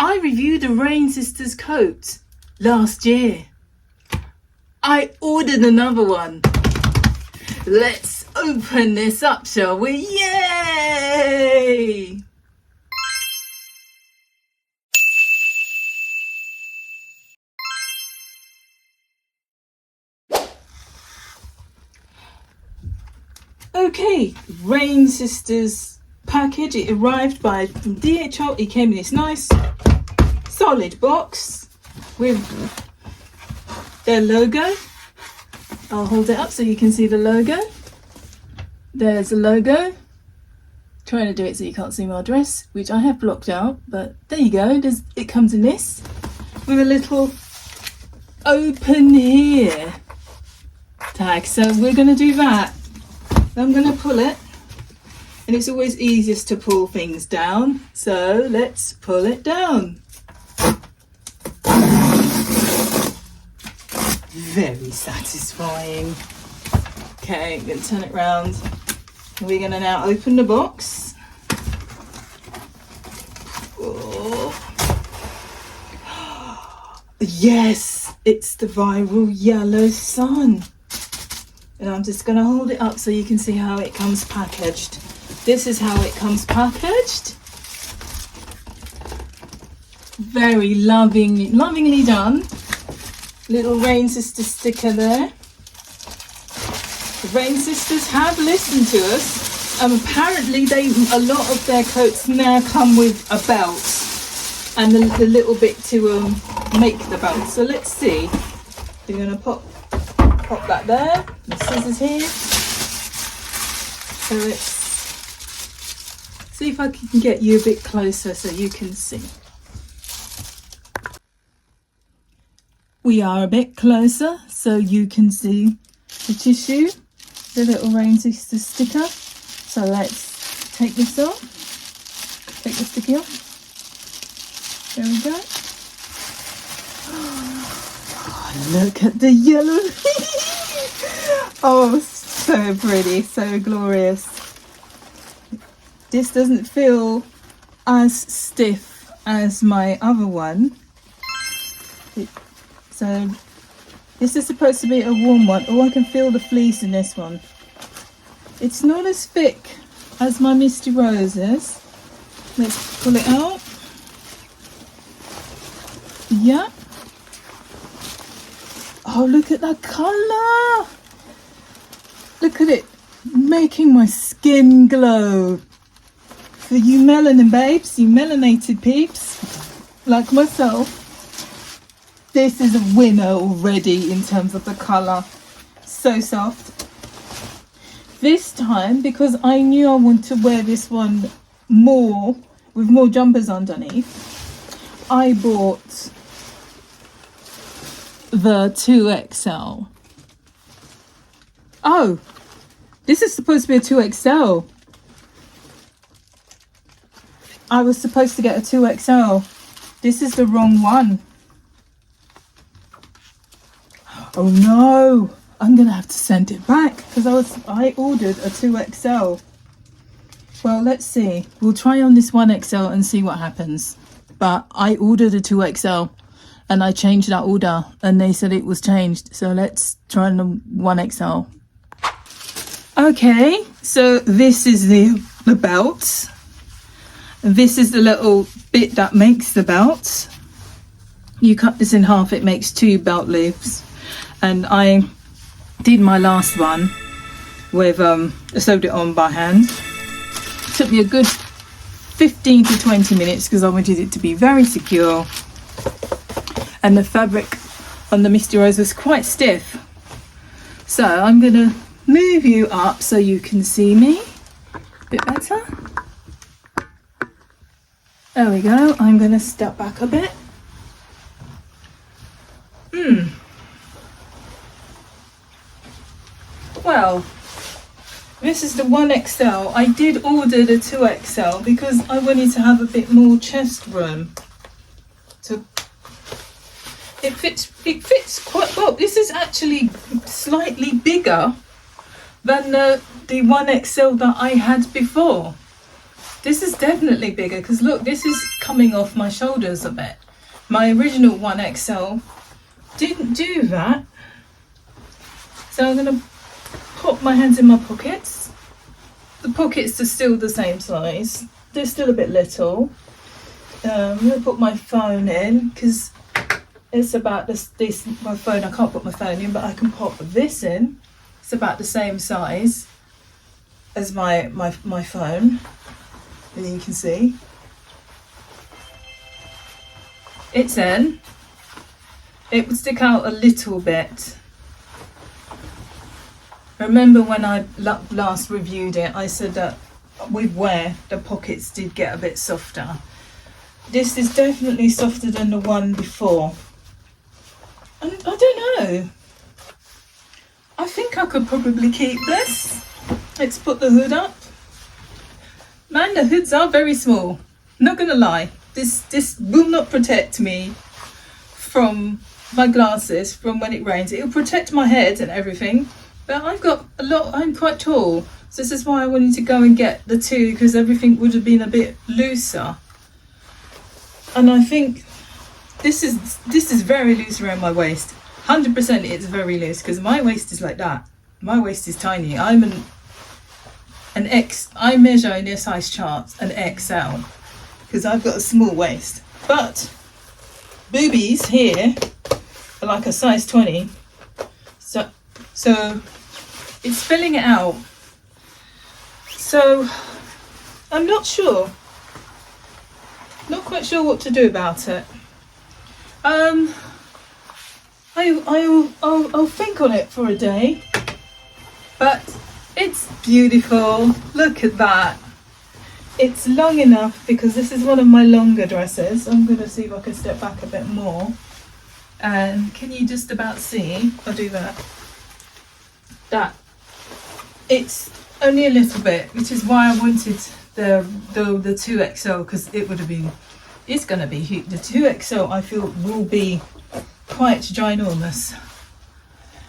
I reviewed a RainSisters coat last year. I ordered another one. Let's open this up, shall we? Yay! Okay, RainSisters package. It arrived by DHL. It came in this nice solid box with their logo. I'll hold it up so you can see the logo. There's the logo. Trying to do it so you can't see my address, which I have blocked out, but there you go. It comes in this with a little open here tag. So we're going to do that. I'm going to pull it, and it's always easiest to pull things down, so let's pull it down. Very satisfying. Okay, I'm going to turn it round. We're going to now open the box. Oh. Yes, it's the viral yellow sun. And I'm just going to hold it up so you can see how it comes packaged. This is how it comes packaged. Very lovingly done. Little RainSisters sticker there. The RainSisters have listened to us. Apparently a lot of their coats now come with a belt and the little bit to make the belt. So let's see. We're going to pop that there. The scissors here. So let's see if I can get you a bit closer so you can see. We are a bit closer so you can see the tissue, the little RainSisters sticker. So let's take this off. Take the sticky off. There we go. Oh, look at the yellow. Oh, so pretty, so glorious. This doesn't feel as stiff as my other one. So this is supposed to be a warm one. Oh, I can feel the fleece in this one. It's not as thick as my Misty Rose is. Let's pull it out. Yeah. Oh, look at that colour. Look at it, making my skin glow. For you melanin babes, you melanated peeps, like myself, this is a winner already in terms of the colour. So soft. This time, because I knew I want to wear this one more, with more jumpers underneath, I bought the 2XL. Oh, this is supposed to be a 2XL. I was supposed to get a 2XL. This is the wrong one. Oh no, I'm gonna have to send it back because I ordered a 2XL. Well, let's see. We'll try on this 1XL and see what happens. But I ordered a 2XL and I changed that order and they said it was changed. So let's try on the 1XL. Okay, so this is the belt. This is the little bit that makes the belt. You cut this in half, it makes 2 belt loops. And I did my last one with sewed it on by hand. It took me a good 15 to 20 minutes because I wanted it to be very secure. And the fabric on the Misty Rose was quite stiff. So I'm going to move you up so you can see me a bit better. There we go. I'm going to step back a bit. Well, this is the 1XL. I did order the 2XL because I wanted to have a bit more chest room. It fits quite well. This is actually slightly bigger than the 1XL that I had before. This is definitely bigger because look, this is coming off my shoulders a bit. My original 1XL didn't do that. So I'm going to pop my hands in my pockets. The pockets are still the same size. They're still a bit little. I'm going to put my phone in because it's about this my phone. I can't put my phone in, but I can pop this in. It's about the same size as my phone, and you can see it's in. It would stick out a little bit. Remember when I last reviewed it, I said that with wear the pockets did get a bit softer. This is definitely softer than the one before. And I don't know, I think I could probably keep this. Let's put the hood up. Man, the hoods are very small, not gonna lie. This will not protect me from my glasses from when it rains. It'll protect my head and everything, but I've got a lot, I'm quite tall, so this is why I wanted to go and get the two, because everything would have been a bit looser. And I think this is very loose around my waist. 100% it's very loose, because my waist is like that. My waist is tiny. I'm an X. I measure in their size charts an XL because I've got a small waist. But boobies here are like a size 20. So it's filling it out. So I'm not sure. Not quite sure what to do about it. I'll think on it for a day, but it's beautiful. Look at that. It's long enough because this is one of my longer dresses. I'm going to see if I can step back a bit more. And can you just about see? I'll do that. That it's only a little bit, which is why I wanted the 2XL, because it would have been. It's going to be huge. The 2XL I feel will be quite ginormous.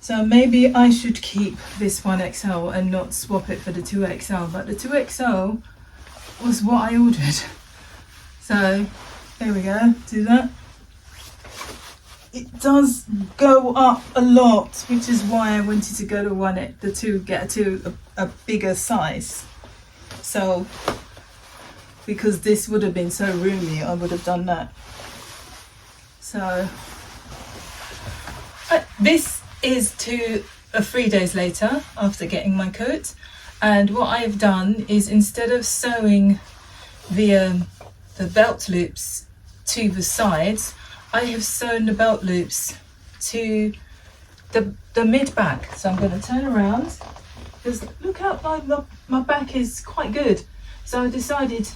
So maybe I should keep this 1XL and not swap it for the 2XL. But the 2XL was what I ordered. So there we go. Do that. It does go up a lot, which is why I wanted to go to get a bigger size. So because this would have been so roomy, I would have done that. So this is 3 days later after getting my coat, and what I've done is, instead of sewing the belt loops to the sides, I have sewn the belt loops to the mid back. So I'm going to turn around, because look how my back is quite good. So I decided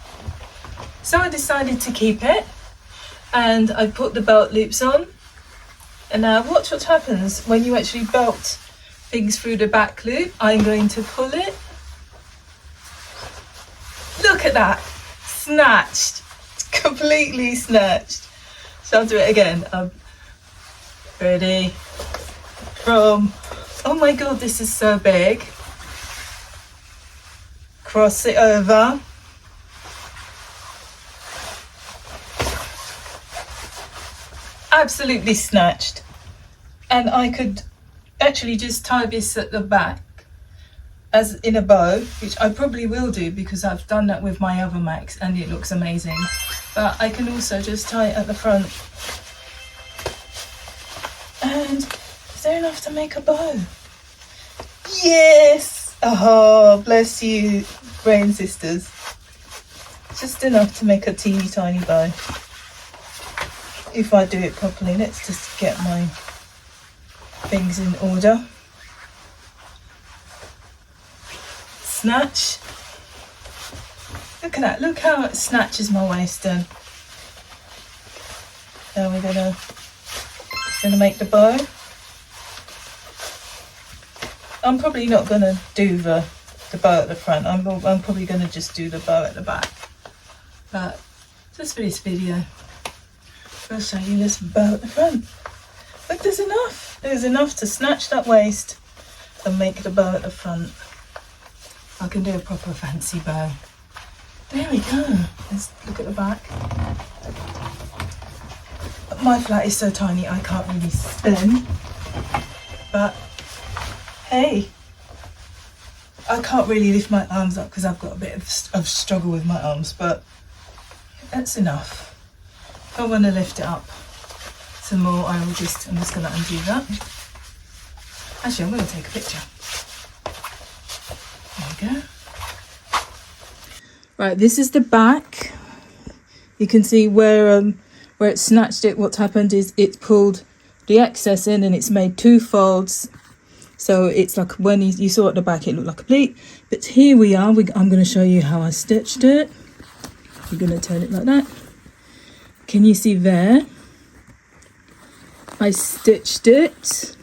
to keep it, and I put the belt loops on. And now watch what happens when you actually belt things through the back loop. I'm going to pull it. Look at that, snatched, completely snatched. So I'll do it again. Ready? From, oh my God, this is so big. Cross it over. Absolutely snatched. And I could actually just tie this at the back as in a bow, which I probably will do because I've done that with my other Max and it looks amazing. But I can also just tie it at the front. And is there enough to make a bow? Yes! Oh, bless you, RainSisters. Just enough to make a teeny tiny bow. If I do it properly. Let's just get my things in order. Snatch. Look at that. Look how it snatches my waist in. Now we're gonna make the bow. I'm probably not gonna do the bow at the front. I'm probably gonna just do the bow at the back. But just for this video, I'll show you this bow at the front. Look, there's enough. There's enough to snatch that waist and make the bow at the front. I can do a proper fancy bow. There we go. Let's look at the back. my flat is so tiny I can't really spin, but hey, I can't really lift my arms up because I've got a bit of struggle with my arms, but that's enough. If I want to lift it up some more, I'm just going to undo that. Actually, I'm going to take a picture. There we go. Right, this is the back. You can see where it snatched it. What's happened is it's pulled the excess in and it's made 2 folds. So it's like when you saw at the back, it looked like a pleat. But here we are. I'm going to show you how I stitched it. You're going to turn it like that. Can you see there? I stitched it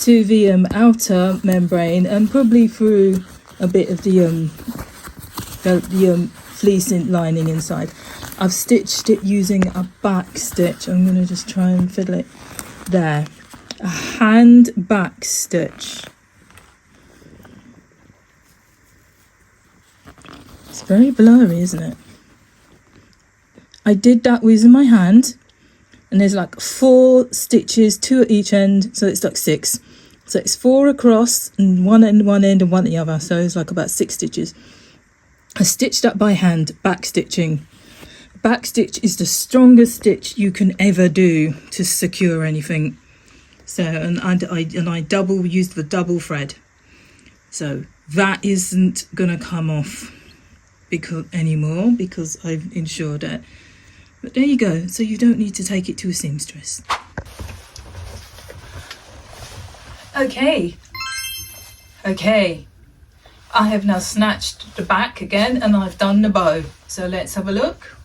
to the outer membrane and probably through a bit of the fleece lining inside. I've stitched it using a back stitch. I'm going to just try and fiddle it there. A hand back stitch. It's very blurry, isn't it? I did that using my hand, and there's like 4 stitches, 2 at each end, so it's like 6. So it's 4 across and one at one end and 1 at the other, so it's like about 6 stitches. I stitched that by hand, back stitching. Back stitch is the strongest stitch you can ever do to secure anything. So, and I used the double thread. So that isn't gonna come off anymore because I've insured it. But there you go. So you don't need to take it to a seamstress. Okay. I have now snatched the back again and I've done the bow. So let's have a look.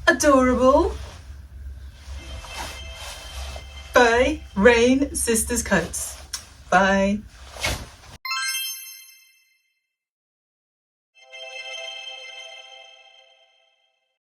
Adorable. By RainSisters Coats. Bye.